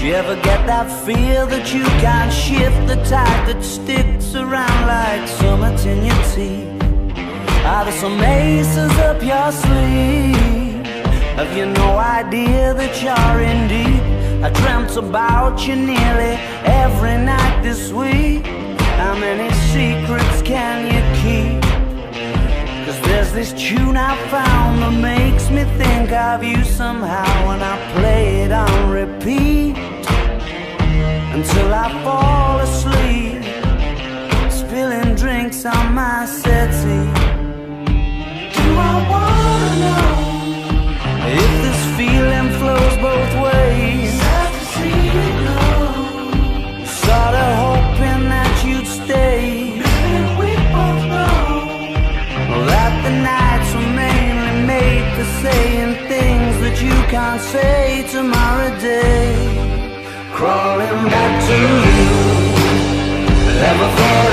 Do you ever get that feel that you can't shift, the tide that sticks around like summits in your teeth? Are there some aces up your sleeve? Have you no idea that you're in deep? I dreamt about you nearly every night this week. How many secrets can you keep? 'Cause there's this tune I found that makes me think of you somehow, and I play it on repeat until I fall asleep, spilling drinks on my settee. Do I wanna know if this feeling flows both ways? Sad to see you go. Sorta hoping that you'd stay. Maybe we both know that the nights were mainly made for saying things that you can't say tomorrow day. Crawling back to you, ever thought